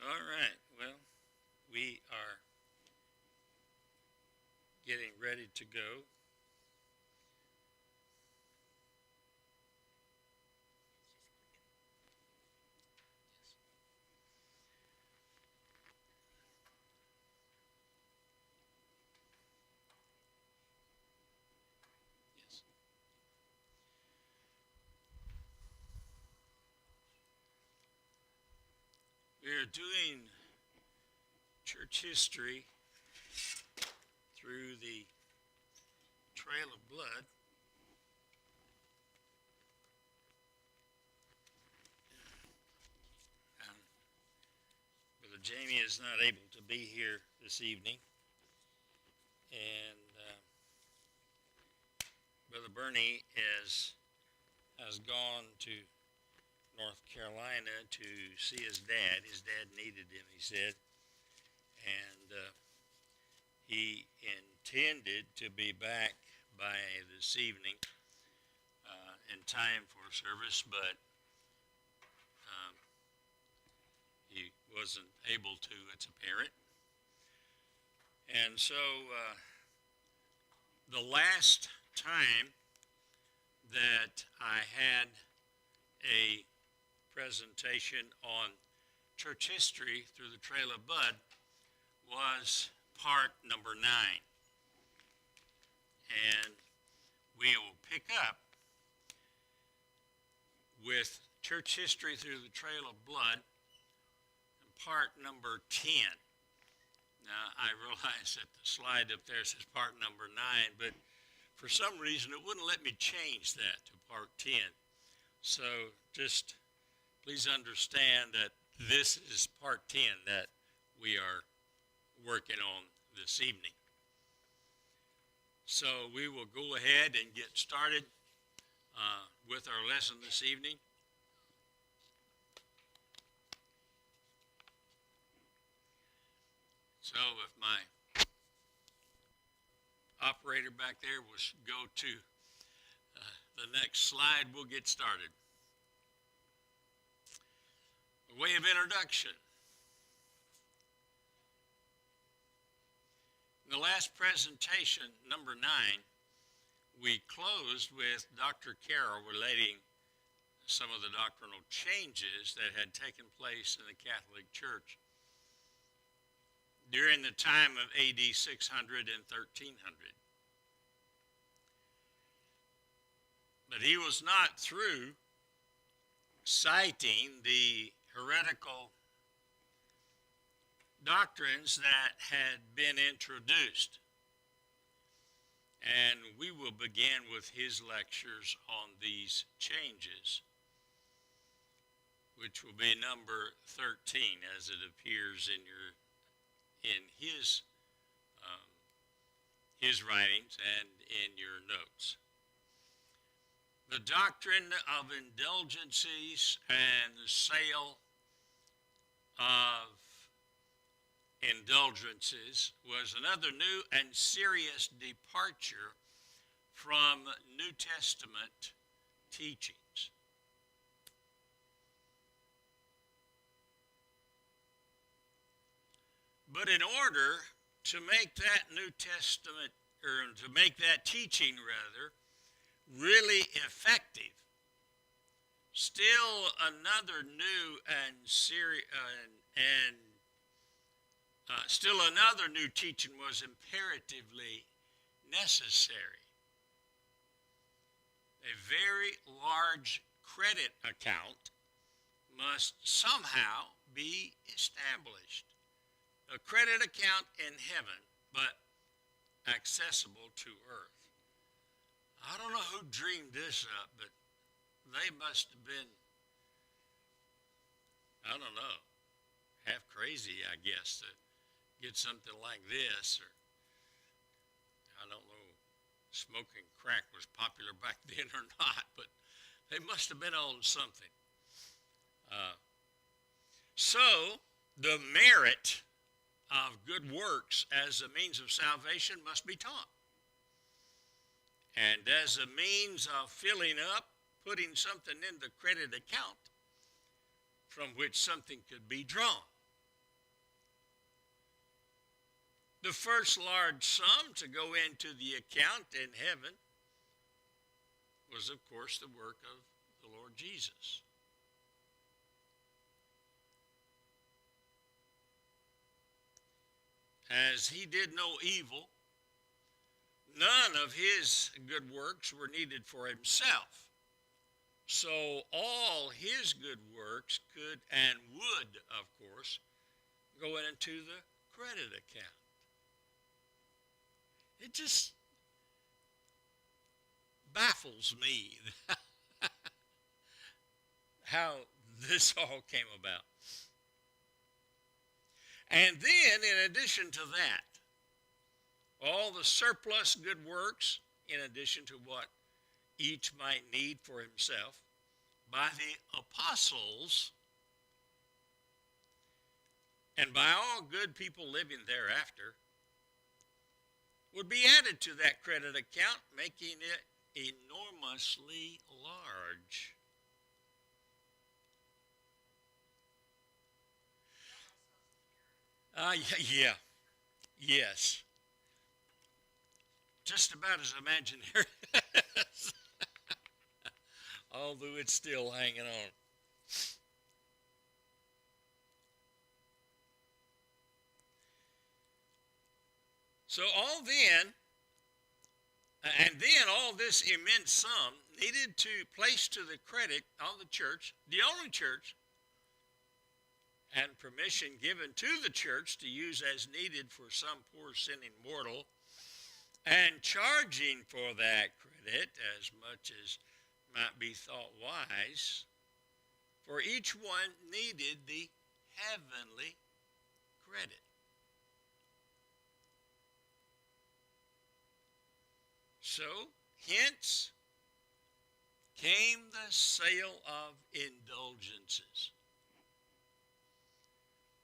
All right, well, we are getting ready to go. Yes. We are doing church history through the trail of blood. Brother Jamie is not able to be here this evening, and Brother Bernie has gone to North Carolina to see his dad. His dad needed him, he said, and he intended to be back by this evening in time for service, but he wasn't able to, it's apparent. And so the last time that I had a presentation on church history through the Trail of Blood was part number 9. And we will pick up with church history through the Trail of Blood, part number 10. Now, I realize that the slide up there says part number 9, but for some reason it wouldn't let me change that to part 10. So just please understand that this is part 10 that we are working on this evening. So we will go ahead and get started with our lesson this evening. So if my operator back there will go to the next slide, we'll get started. A way of introduction. In the last presentation, number 9, we closed with Dr. Carroll relating some of the doctrinal changes that had taken place in the Catholic Church during the time of AD 600 and 1300. But he was not through citing the heretical doctrines that had been introduced. And we will begin with his lectures on these changes, which will be number 13 as it appears in his writings and in your notes. The doctrine of indulgences and the sale of indulgences was another new and serious departure from New Testament teachings. But in order to make that New Testament, or to make that teaching rather, really effective, still another new and still another new teaching was imperatively necessary. A very large credit account must somehow be established. A credit account in heaven, but accessible to earth. I don't know who dreamed this up, but they must have been, I don't know, half crazy, I guess, to get something like this. Or I don't know, smoking crack was popular back then or not, but they must have been on something. So the merit of good works as a means of salvation must be taught. And as a means of filling up, putting something in the credit account from which something could be drawn. The first large sum to go into the account in heaven was, of course, the work of the Lord Jesus. As he did no evil, none of his good works were needed for himself. So all his good works could and would, of course, go into the credit account. It just baffles me how this all came about. And then, in addition to that, all the surplus good works, in addition to what each might need for himself, by the apostles and by all good people living thereafter, would be added to that credit account, making it enormously large. Yes. Just about as imaginary as although it's still hanging on. So all this immense sum needed to place to the credit of the church, the only church, and permission given to the church to use as needed for some poor sinning mortal, and charging for that credit as much as might be thought wise, for each one needed the heavenly credit. So, hence came the sale of indulgences.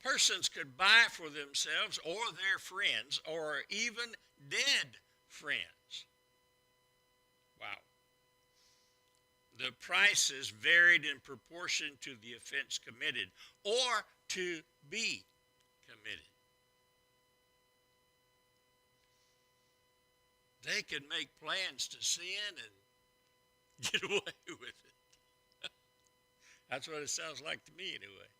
Persons could buy for themselves or their friends or even dead friends. Wow. The prices varied in proportion to the offense committed or to be committed. They could make plans to sin and get away with it. That's what it sounds like to me anyway.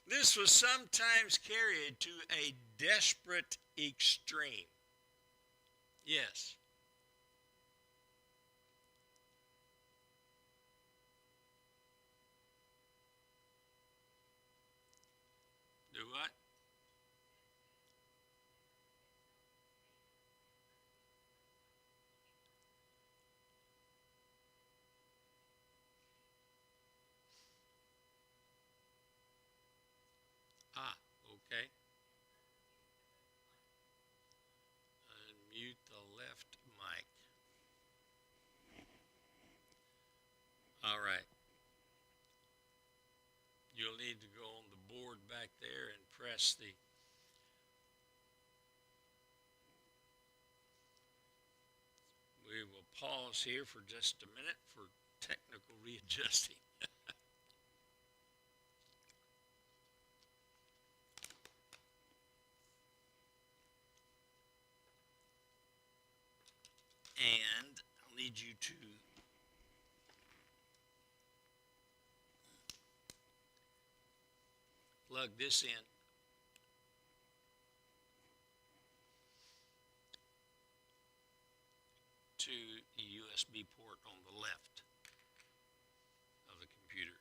This was sometimes carried to a desperate extreme. Yes. Do what? Okay. Unmute the left mic. All right. You'll need to go on the board back there and press the We will pause here for just a minute for technical readjusting. And I'll need you to plug this in. To the USB port on the left of the computer.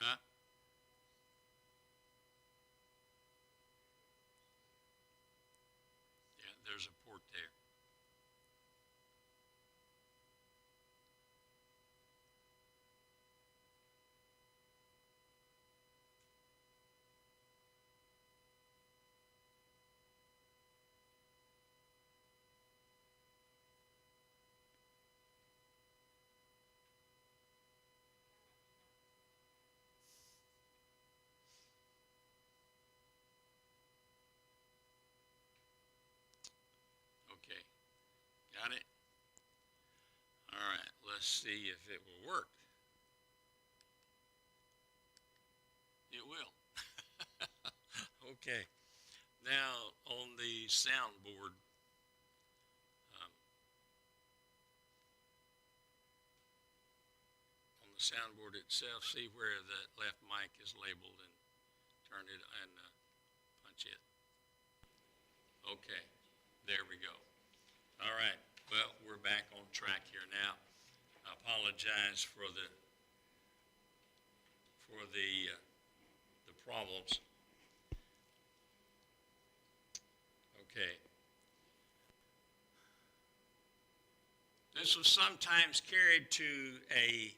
Huh? Yeah, there's a port there. let's see if it will work. It will. Okay. Now on the soundboard, soundboard itself, see where the left mic is labeled and turn it and punch it. Okay, there we go. All right, well, we're back on track here now. I apologize for the problems. Okay. This was sometimes carried to a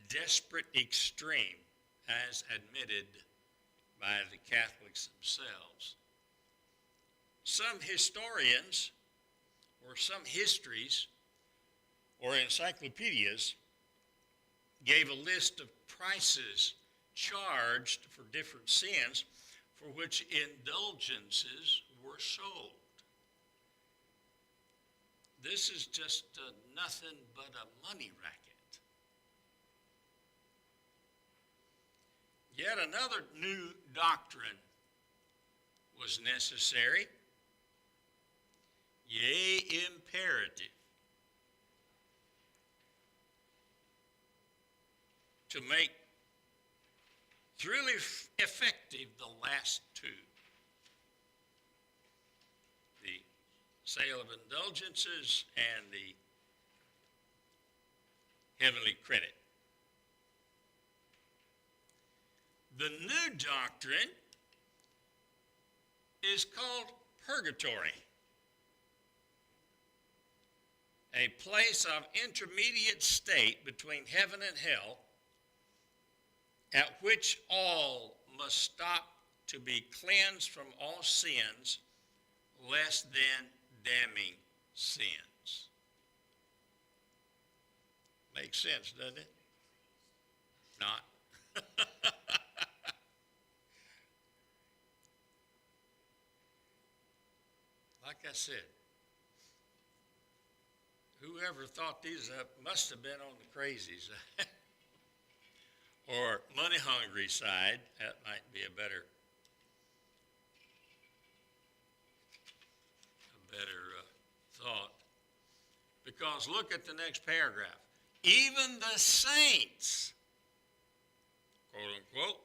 desperate extreme, as admitted by the Catholics themselves. Some historians, or some histories, or encyclopedias, gave a list of prices charged for different sins for which indulgences were sold. This is just nothing but a money racket. Yet another new doctrine was necessary, yea, imperative, to make truly effective the last two: the sale of indulgences and the heavenly credit. The new doctrine is called Purgatory, a place of intermediate state between heaven and hell, at which all must stop to be cleansed from all sins less than damning sins. Makes sense, doesn't it? Not. Like I said, whoever thought these up must have been on the crazy side or money-hungry side. That might be a better thought. Because look at the next paragraph. Even the saints, quote unquote,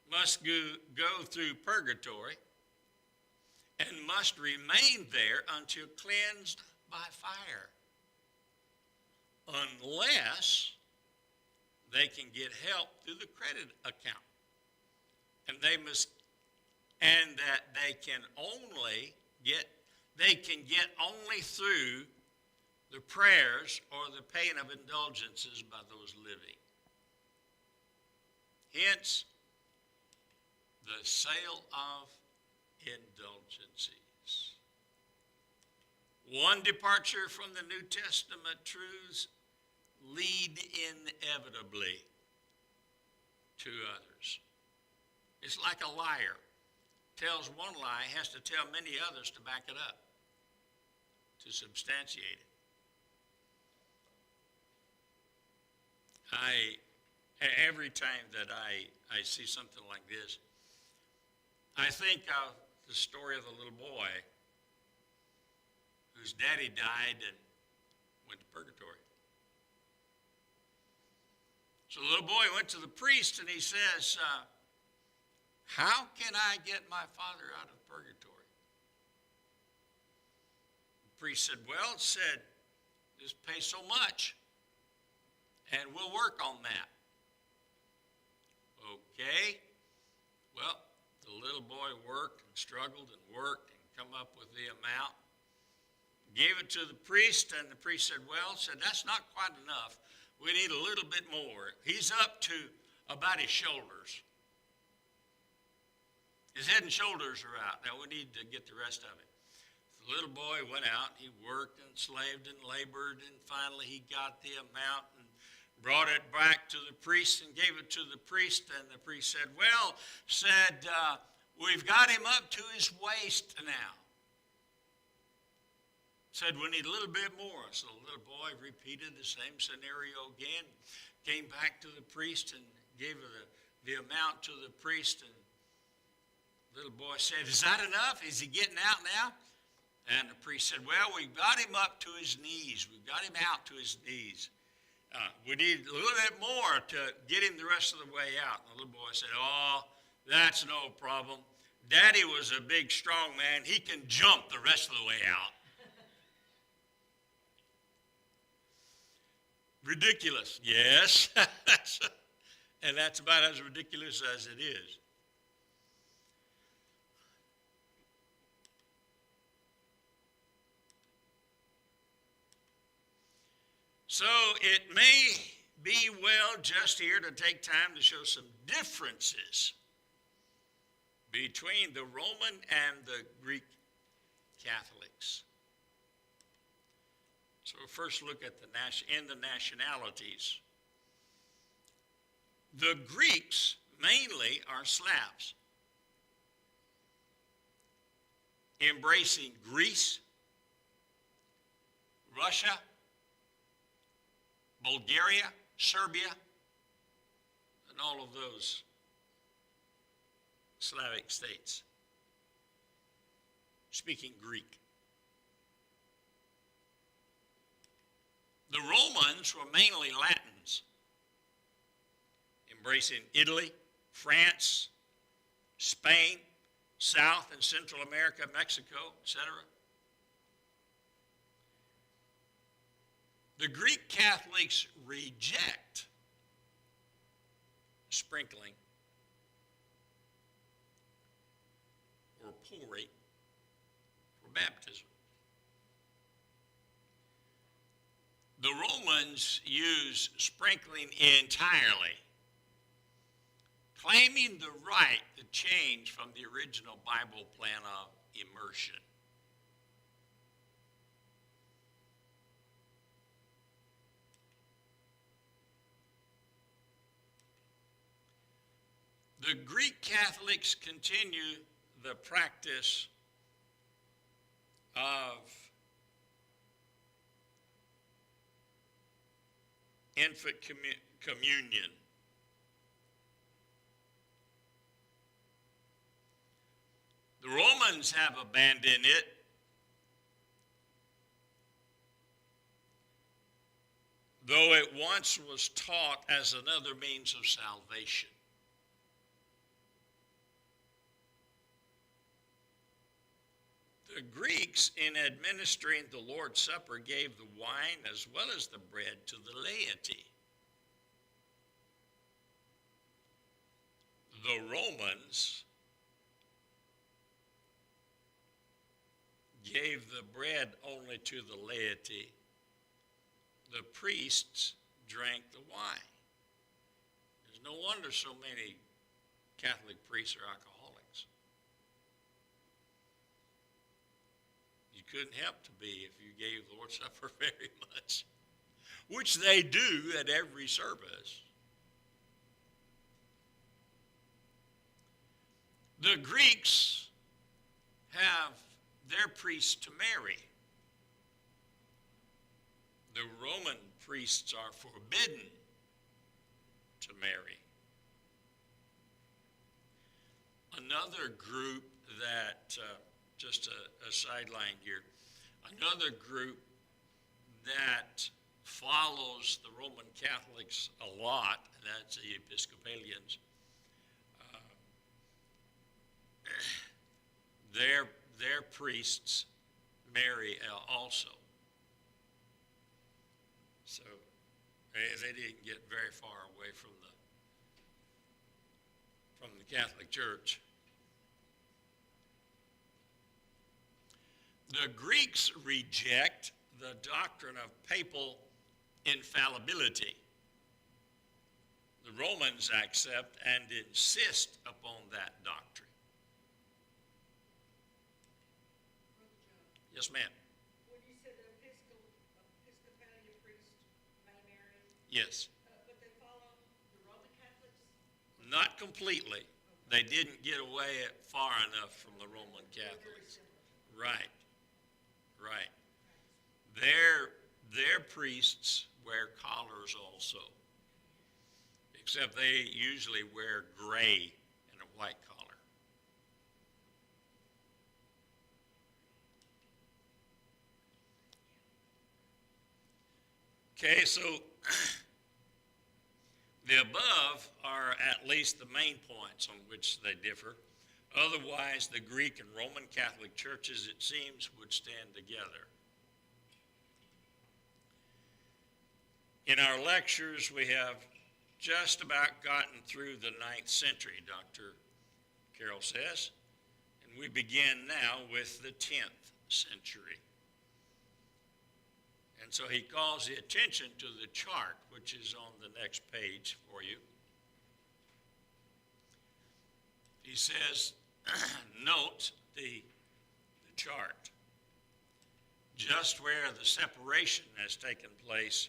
must go through purgatory and must remain there until cleansed by fire, unless they can get help through the credit account. And they can get only through the prayers or the paying of indulgences by those living. Hence, the sale of indulgences. One departure from the New Testament truths lead inevitably to others. It's like a liar tells one lie, has to tell many others to back it up, to substantiate it. Every time that I see something like this, I think of the story of the little boy whose daddy died and went to purgatory. So the little boy went to the priest and he says, how can I get my father out of purgatory? The priest said, well, just pay so much and we'll work on that. Okay. Well, the little boy worked and struggled and worked and come up with the amount, gave it to the priest, and the priest said, that's not quite enough. We need a little bit more. He's up to about his shoulders. His head and shoulders are out. Now we need to get the rest of it. The little boy went out, he worked and slaved and labored, and finally he got the amount and brought it back to the priest and gave it to the priest, and the priest said, we've got him up to his waist now. said, we need a little bit more. So the little boy repeated the same scenario again, came back to the priest and gave the amount to the priest. And the little boy said, is that enough? Is he getting out now? And the priest said, well, we've got him up to his knees. We've got him out to his knees. We need a little bit more to get him the rest of the way out. And the little boy said, oh, that's no problem. Daddy was a big, strong man. He can jump the rest of the way out. Ridiculous. Yes. And that's about as ridiculous as it is. So it may be well just here to take time to show some differences between the Roman and the Greek Catholics. So we'll first look at the nationalities. The Greeks mainly are Slavs, embracing Greece, Russia, Bulgaria, Serbia, and all of those Slavic states, speaking Greek. The Romans were mainly Latins, embracing Italy, France, Spain, South and Central America, Mexico, etc. The Greek Catholics reject sprinkling or pouring for baptism. The Romans use sprinkling entirely, claiming the right to change from the original Bible plan of immersion. The Greek Catholics continue the practice of infant communion. The Romans have abandoned it, though it once was taught as another means of salvation. The Greeks, in administering the Lord's Supper, gave the wine as well as the bread to the laity. The Romans gave the bread only to the laity. The priests drank the wine. There's no wonder so many Catholic priests are alcoholics. Couldn't help to be if you gave the Lord's Supper very much, which they do at every service. The Greeks have their priests to marry. The Roman priests are forbidden to marry. Another group that just a sideline here. Another group that follows the Roman Catholics a lot, that's the Episcopalians. Their priests marry also. So they didn't get very far away from the Catholic Church. The Greeks reject the doctrine of papal infallibility. The Romans accept and insist upon that doctrine. Yes, ma'am. When you said the Episcopalian priest may marry? Yes. But they follow the Roman Catholics? Not completely. They didn't get away far enough from the Roman Catholics. Right. Right. their priests wear collars also, except they usually wear gray and a white collar. Okay, so the above are at least the main points on which they differ. Otherwise, the Greek and Roman Catholic churches, it seems, would stand together. In our lectures, we have just about gotten through the 9th century, Dr. Carroll says, and we begin now with the 10th century. And so he calls the attention to the chart, which is on the next page for you. He says, note the chart, just where the separation has taken place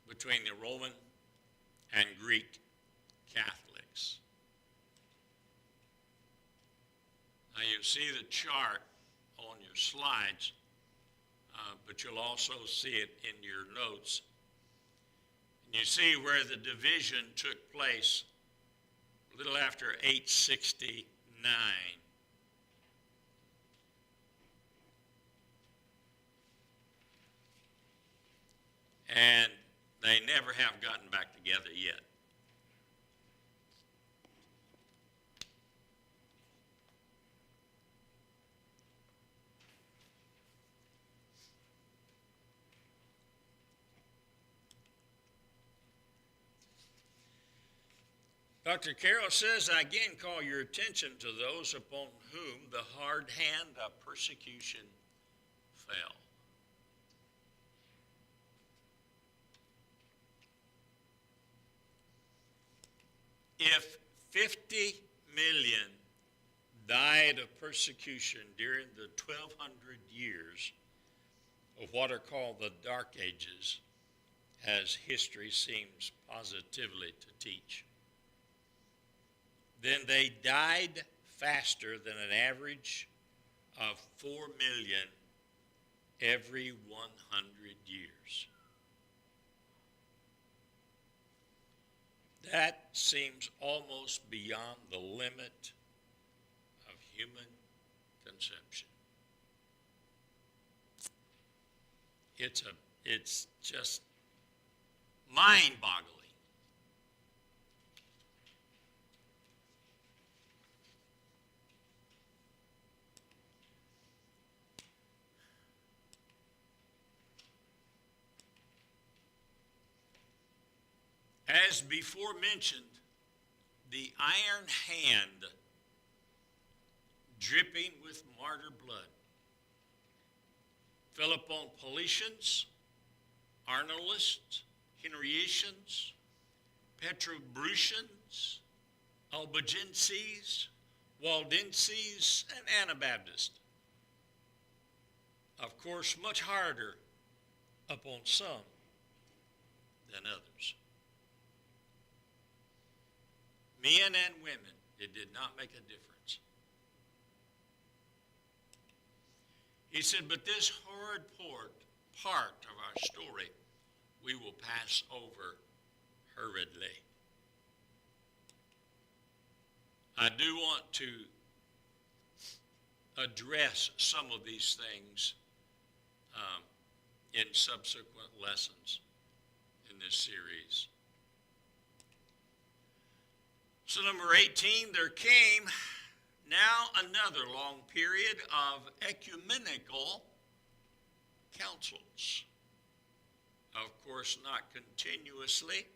between the Roman and Greek Catholics. Now you see the chart on your slides, but you'll also see it in your notes. And you see where the division took place a little after 869. And they never have gotten back together yet. Dr. Carroll says, I again call your attention to those upon whom the hard hand of persecution fell. If 50 million died of persecution during the 1200 years of what are called the Dark Ages, as history seems positively to teach, then they died faster than an average of 4 million every 100 years. That seems almost beyond the limit of human conception. It's just mind-boggling. As before mentioned, the iron hand dripping with martyr blood fell upon Paulicians, Arnolists, Henrietians, Petrobrucians, Albigenses, Waldenses, and Anabaptists. Of course, much harder upon some than others. Men and women, it did not make a difference. He said, but this horrid part of our story we will pass over hurriedly. I do want to address some of these things in subsequent lessons in this series. So number 18, there came now another long period of ecumenical councils. Of course, not continuously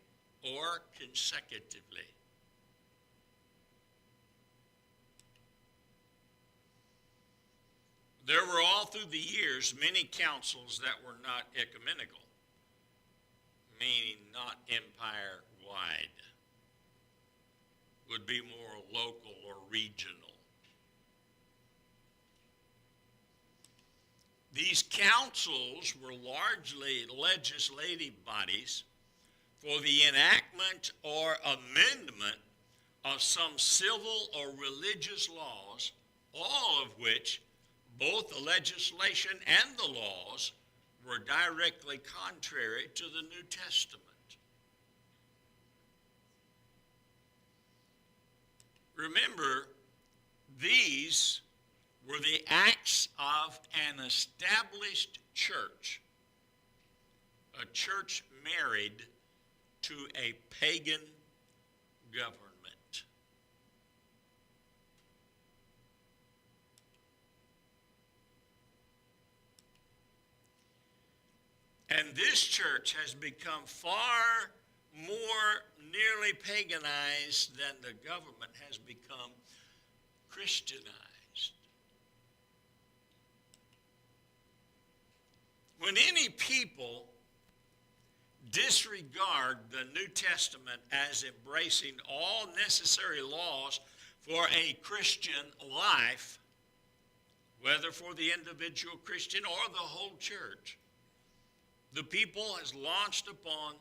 or consecutively. There were all through the years many councils that were not ecumenical, meaning not empire-wide, would be more local or regional. These councils were largely legislative bodies for the enactment or amendment of some civil or religious laws, all of which both the legislation and the laws were directly contrary to the New Testament. Remember, these were the acts of an established church, a church married to a pagan government. And this church has become far more nearly paganized than the government has become Christianized. When any people disregard the New Testament as embracing all necessary laws for a Christian life, whether for the individual Christian or the whole church, the people has launched upon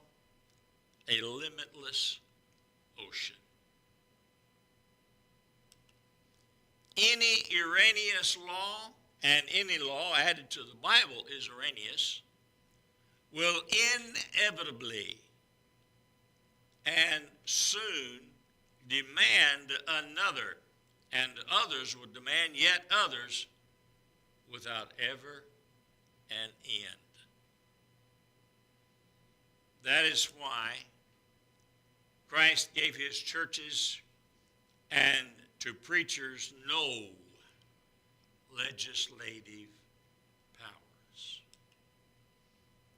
a limitless ocean. Any erroneous law, and any law added to the Bible is erroneous, will inevitably and soon demand another, and others will demand yet others without ever an end. That is why Christ gave his churches and to preachers no legislative powers.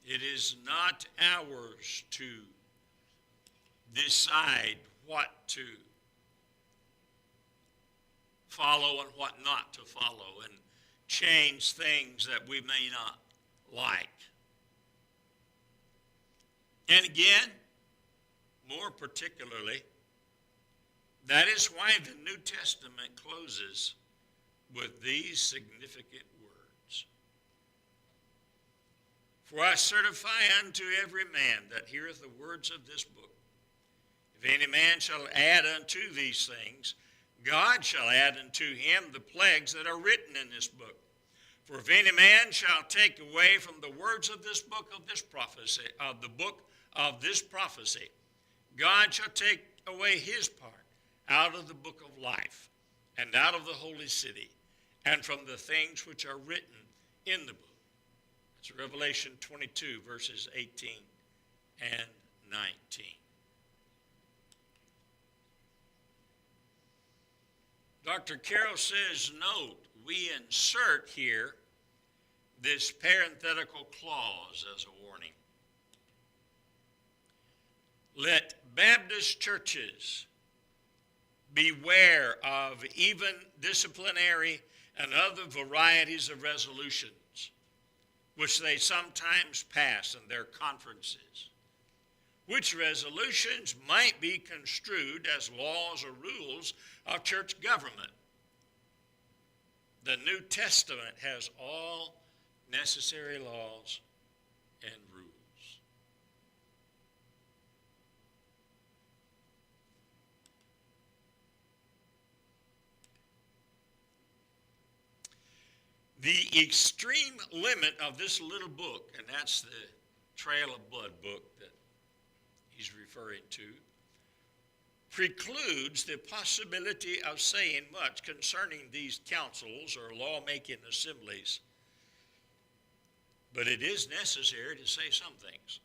It is not ours to decide what to follow and what not to follow, and change things that we may not like. And again, more particularly, that is why the New Testament closes with these significant words. For I certify unto every man that heareth the words of this book, if any man shall add unto these things, God shall add unto him the plagues that are written in this book. For if any man shall take away from the words of this book of this prophecy, of the book of this prophecy, God shall take away his part out of the book of life, and out of the holy city, and from the things which are written in the book. It's Revelation 22, verses 18 and 19. Dr. Carroll says, note, we insert here this parenthetical clause as a warning. Let Baptist churches beware of even disciplinary and other varieties of resolutions which they sometimes pass in their conferences, which resolutions might be construed as laws or rules of church government. The New Testament has all necessary laws and rules. The extreme limit of this little book, and that's the Trail of Blood book that he's referring to, precludes the possibility of saying much concerning these councils or lawmaking assemblies. But it is necessary to say some things.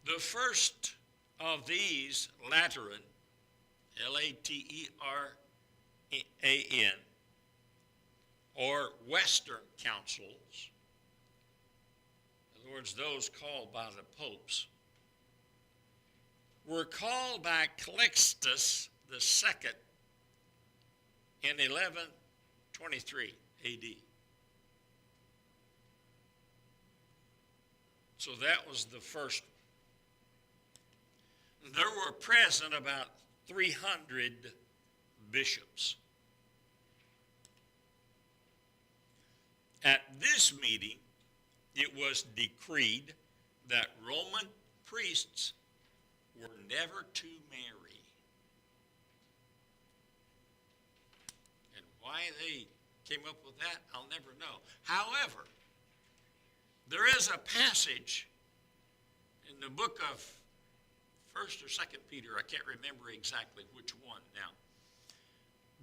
The first of these Lateran, Lateran, or Western councils, in other words, those called by the popes, were called by Calixtus II in 1123 AD. So that was the first one. There were present about 300 bishops. At this meeting, it was decreed that Roman priests were never to marry. Why they came up with that, I'll never know. However, there is a passage in the book of 1st or 2nd Peter, I can't remember exactly which one now,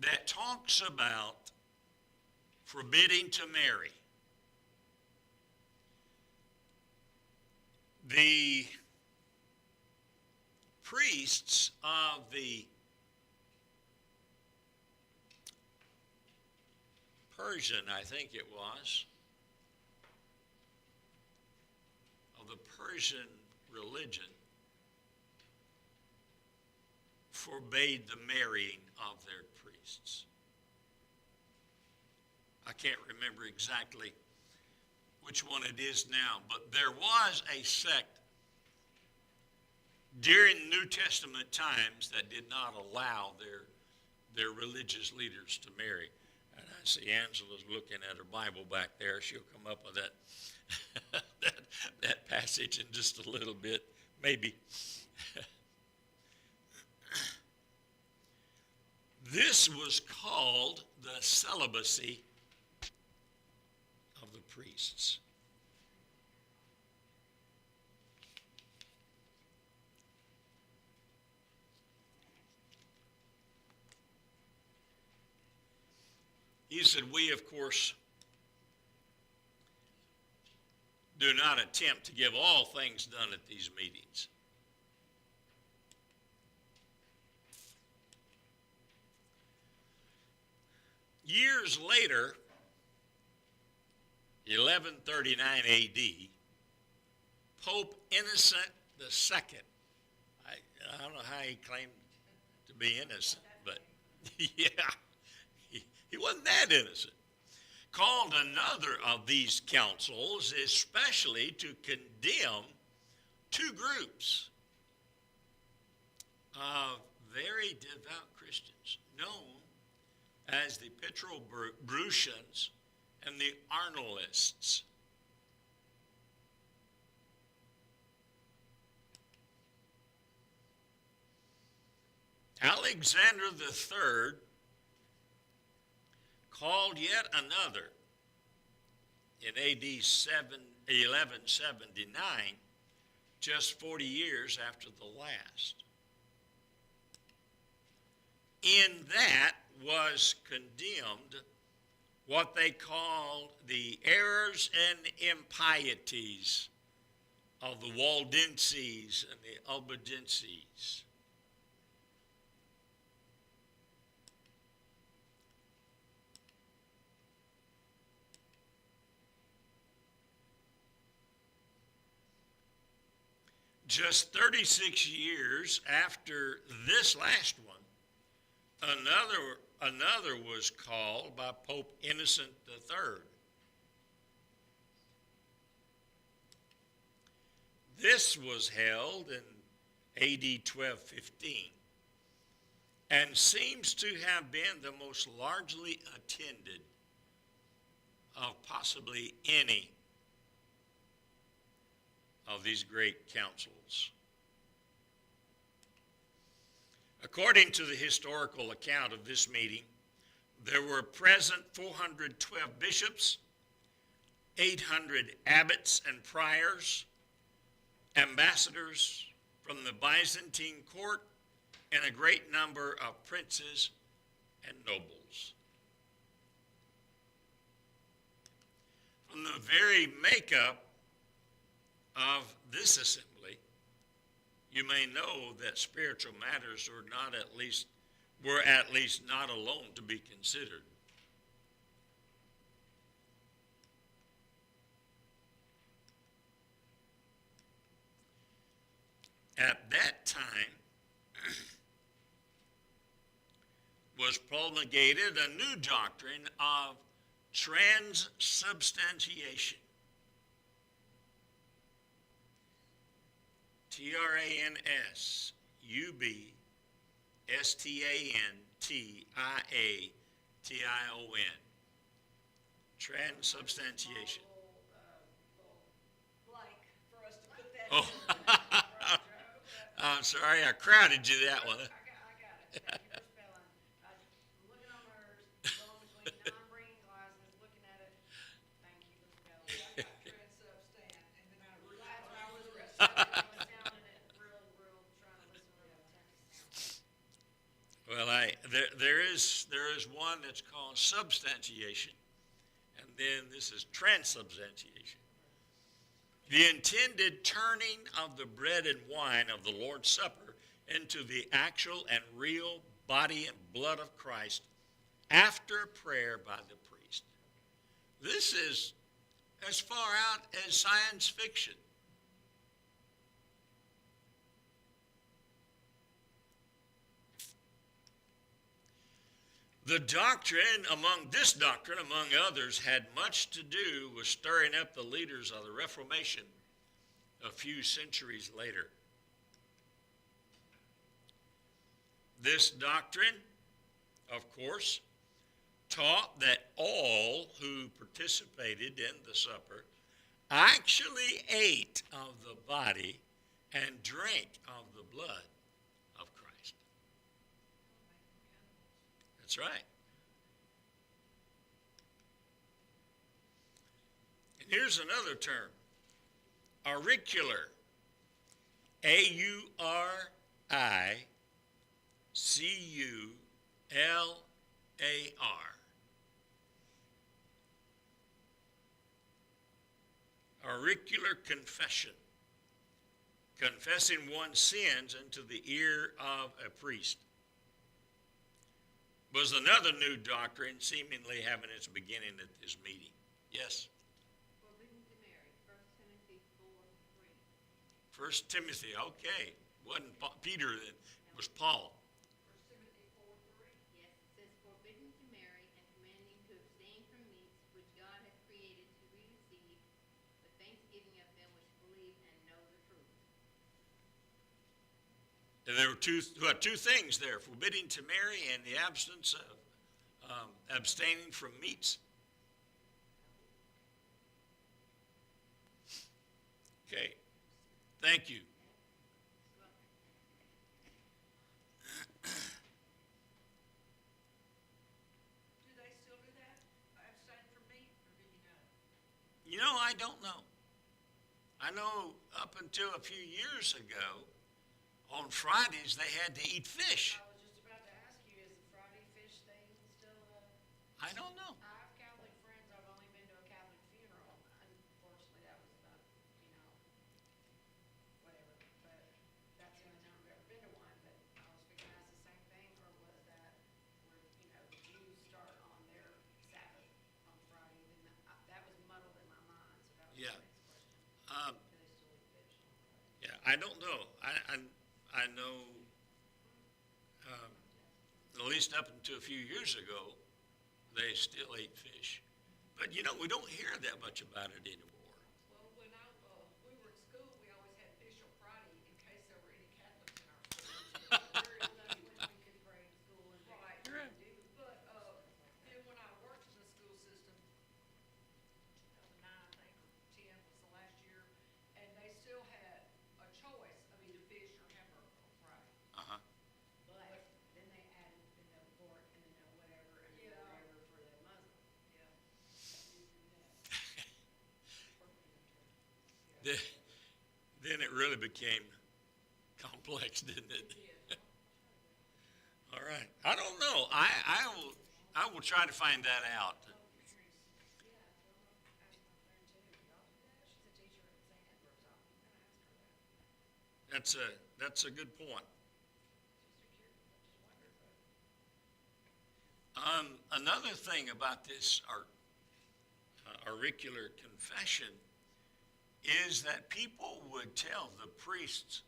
that talks about forbidding to marry. The priests of the Persian, I think it was, of the Persian religion, forbade the marrying of their priests. I can't remember exactly which one it is now, but there was a sect during New Testament times that did not allow their religious leaders to marry. And I see Angela's looking at her Bible back there. She'll come up with that, that passage in just a little bit, maybe. This was called the celibacy of the priests. He said, we, of course, do not attempt to give all things done at these meetings. Years later, 1139 A.D., Pope Innocent II, I don't know how he claimed to be innocent, but yeah, he wasn't that innocent, called another of these councils especially to condemn two groups of very devout Christians known as the Petrobrusians and the Arnoldists. Alexander III called yet another in AD 1179, just 40 years after the last. In that was condemned what they called the errors and impieties of the Waldenses and the Albigenses. Just 36 years after this last one, another was called by Pope Innocent III. This was held in AD 1215 and seems to have been the most largely attended of possibly any of these great councils. According to the historical account of this meeting, there were present 412 bishops, 800 abbots and priors, ambassadors from the Byzantine court, and a great number of princes and nobles. From the very makeup of this assembly, you may know that spiritual matters were at least not alone to be considered. At that time was promulgated a new doctrine of transubstantiation. Transubstantiation. Transubstantiation. Blank for us to put that Oh, in. I'm sorry, I crowded you that one. I got it. Thank you for spelling. I'm looking on hers, going with right. There is one that's called substantiation, and then this is transubstantiation. The intended turning of the bread and wine of the Lord's Supper into the actual and real body and blood of Christ after prayer by the priest. This is as far out as science fiction. This doctrine, among others, had much to do with stirring up the leaders of the Reformation a few centuries later. This doctrine, of course, taught that all who participated in the supper actually ate of the body and drank of the blood of Christ. That's right. And here's another term, auricular, A-U-R-I-C-U-L-A-R. Auricular confession, confessing one's sins into the ear of a priest, was another new doctrine seemingly having its beginning at this meeting. Yes? Forbidden to marry, 1 Timothy 4:3. 1 Timothy, okay. Wasn't Peter, it was Paul. 1 Timothy 4:3. Yes, it says forbidden to marry and commanding to abstain from meats which God hath created to be received, but thanksgiving of them which believe and know the truth. And there were two things there, forbidding to marry and the absence of abstaining from meats. Okay, thank you. Do they still do that? Abstain from meat, or do you know? You know, I don't know. I know up until a few years ago, on Fridays they had to eat fish. I was just about to ask you, is the Friday fish thing still, I don't know. I have Catholic friends, I've only been to a Catholic funeral, unfortunately, that was about, whatever, but that's the only time I've ever been to one, but I was fixing to ask the same thing, or was that where, the Jews start on their Sabbath on Friday, then that was muddled in my mind, so that was Yeah. the next question. Do they still eat fish on Friday? Yeah, I don't know. I know, at least up until a few years ago, they still ate fish. But we don't hear that much about it anymore. Well, when we were in school, we always had fish on Friday in case there were any Catholics in our school. Very lucky when we could pray in school and Right. do. But then when I worked in the school system, 2009, I think, or 10 was the last year, and they still had a choice of either fish or hamburger on Friday. Uh-huh. But then they added the no pork and the no whatever and the Yeah. whatever for the Muslim. Yeah. Then it really became complex, didn't it? All right. I don't know. I will try to find that out. Yeah, well, ask my friend too. Y'all do that? She's a teacher at St. Edward's. I'm gonna ask her that. That's a good point. Another thing about this auricular confession is that people would tell the priests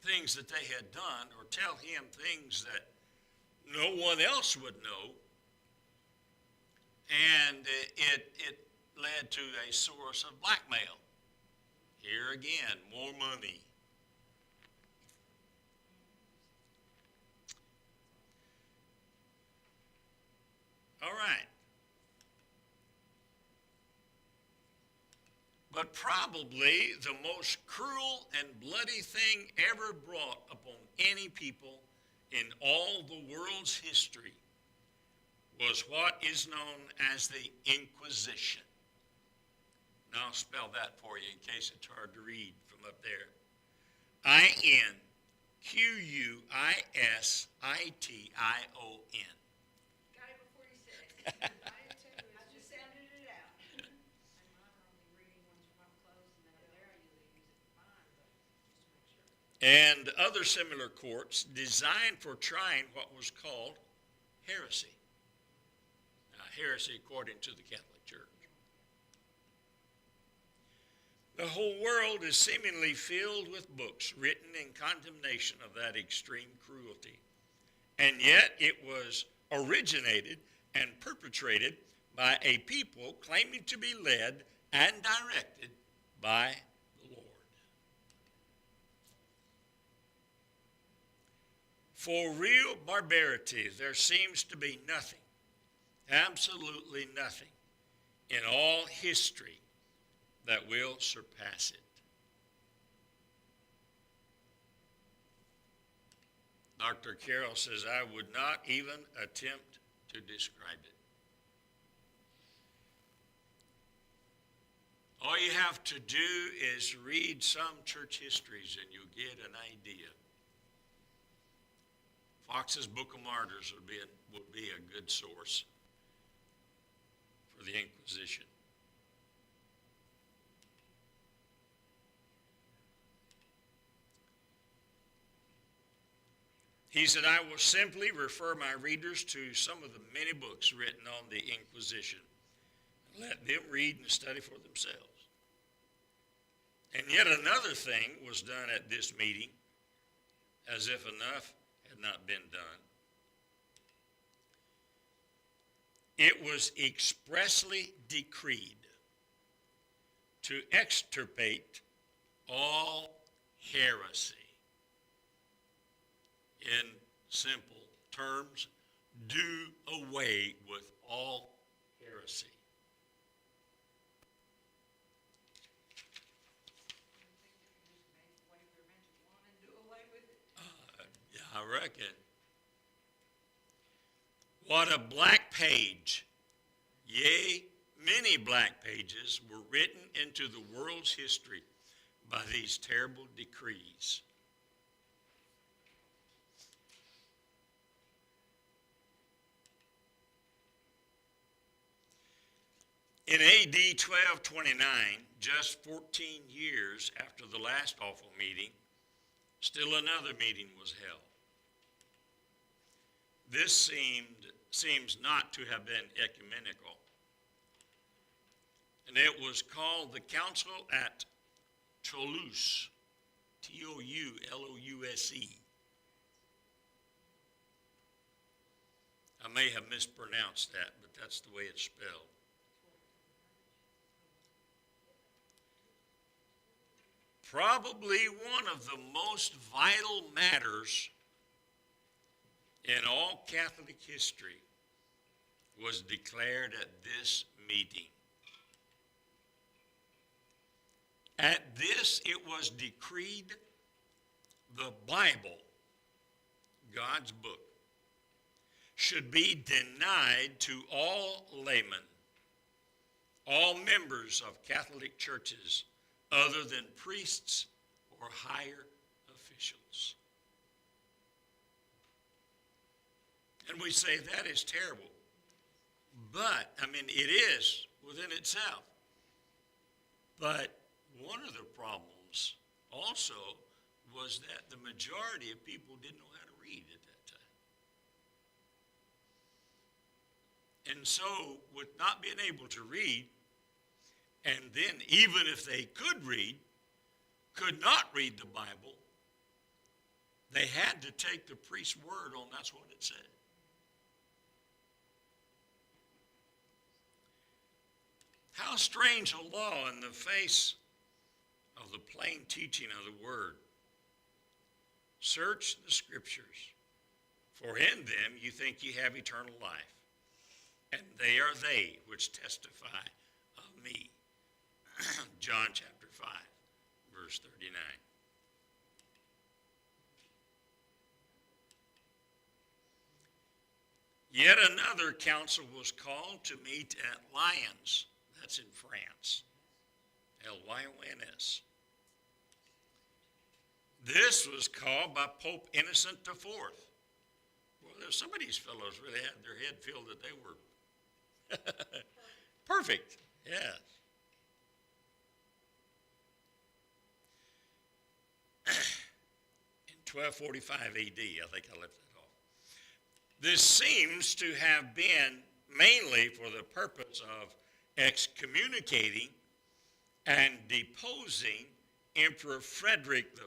things that they had done, or tell him things that no one else would know, and it led to a source of blackmail. Here again, more money. All right. But probably the most cruel and bloody thing ever brought upon any people in all the world's history was what is known as the Inquisition. Now I'll spell that for you in case it's hard to read from up there. Quisitio. Got it before you said it. I did too. I just sounded it out. And mine are only reading ones when I'm close, and then up there I usually use it for mine, but just to make sure. And other similar courts designed for trying what was called heresy. Heresy according to the Catholic Church. The whole world is seemingly filled with books written in condemnation of that extreme cruelty. And yet it was originated and perpetrated by a people claiming to be led and directed by the Lord. For real barbarity, there seems to be nothing, absolutely nothing, in all history that will surpass it. Dr. Carroll says, I would not even attempt to describe it. All you have to do is read some church histories and you'll get an idea. Fox's Book of Martyrs would be a good source for the Inquisition. He said, I will simply refer my readers to some of the many books written on the Inquisition and let them read and study for themselves. And yet another thing was done at this meeting, as if enough had not been done. It was expressly decreed to extirpate all heresy. In simple terms, do away with all heresy. Wave their magic wand and do away with it. Yeah, I reckon. What a black page. Yea, many black pages were written into the world's history by these terrible decrees. In AD 1229, just 14 years after the last awful meeting, still another meeting was held. This seems not to have been ecumenical. And it was called the Council at Toulouse, T-O-U-L-O-U-S-E. I may have mispronounced that, but that's the way it's spelled. Probably one of the most vital matters in all Catholic history was declared at this meeting. At this, it was decreed the Bible, God's book, should be denied to all laymen, all members of Catholic churches other than priests or higher officials. And we say that is terrible. But, it is within itself. But one of the problems also was that the majority of people didn't know how to read at that time. And so, with not being able to read, and then even if they could not read the Bible, they had to take the priest's word on that's what it said. How strange a law in the face of the plain teaching of the word. Search the scriptures, for in them you think you have eternal life, and they are they which testify of me. John chapter 5, verse 39. Yet another council was called to meet at Lyons. That's in France. Lyons. This was called by Pope Innocent IV. Well, some of these fellows really had their head filled that they were perfect. Yes. In 1245 AD, I think I left that off. This seems to have been mainly for the purpose of excommunicating and deposing Emperor Frederick I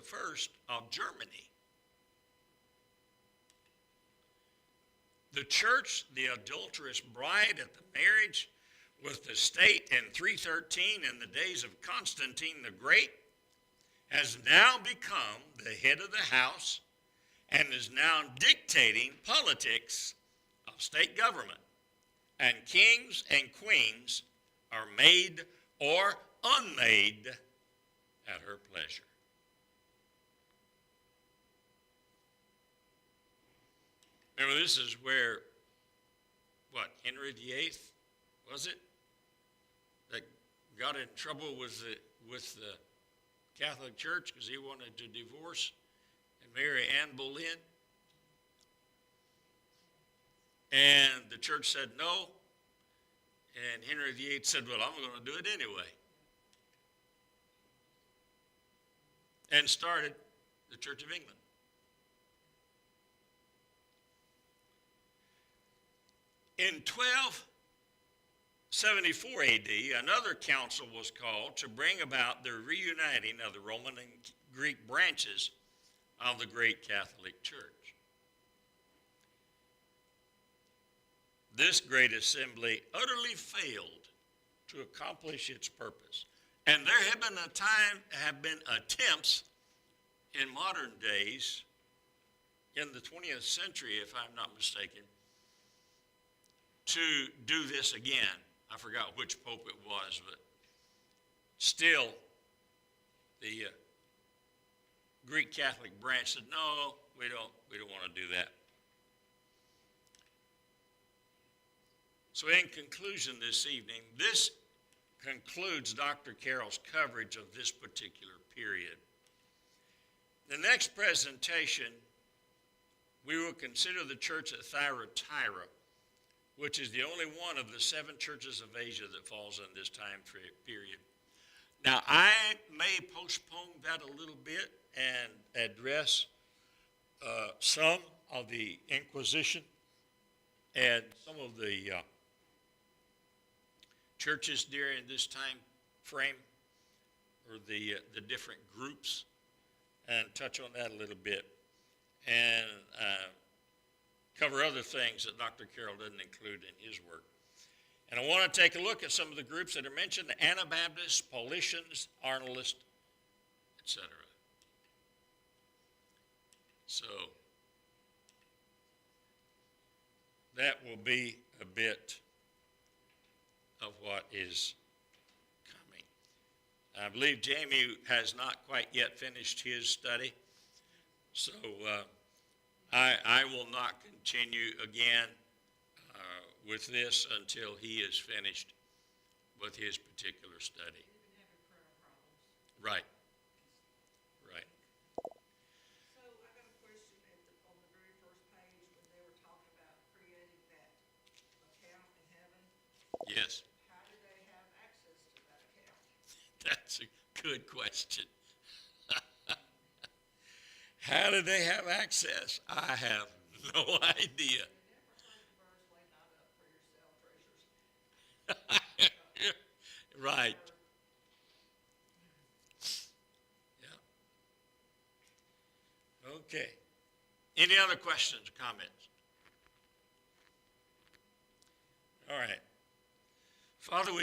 of Germany. The church, the adulterous bride at the marriage with the state in 313 in the days of Constantine the Great, has now become the head of the house and is now dictating politics of state government. And kings and queens are made or unmade at her pleasure. Remember, this is where, Henry VIII, was it, that got in trouble with the Catholic Church because he wanted to divorce and marry Anne Boleyn? And the church said no, and Henry VIII said, well, I'm going to do it anyway. And started the Church of England. In 1274 AD, another council was called to bring about the reuniting of the Roman and Greek branches of the great Catholic Church. This great assembly utterly failed to accomplish its purpose. And there have been attempts in modern days, in the 20th century, if I'm not mistaken, to do this again. I forgot which pope it was, but still the Greek Catholic branch said, no, we don't want to do that. So in conclusion this evening, this concludes Dr. Carroll's coverage of this particular period. The next presentation, we will consider the church at Thyatira, which is the only one of the 7 churches of Asia that falls in this time period. Now, I may postpone that a little bit and address some of the Inquisition and some of the churches during this time frame, or the different groups, and touch on that a little bit, and cover other things that Dr. Carroll didn't include in his work. And I want to take a look at some of the groups that are mentioned: the Anabaptists, Paulicians, Arnoldists, etc. So that will be a bit of what is coming. I believe Jamie has not quite yet finished his study, so I will not continue again with this until he is finished with his particular study. Right. Right. So I got a question on the very first page when they were talking about creating that account in heaven. Yes. How do they have access to that account? That's a good question. How do they have access? I have no idea. Right. Yeah. Okay. Any other questions or comments? All right. Father, we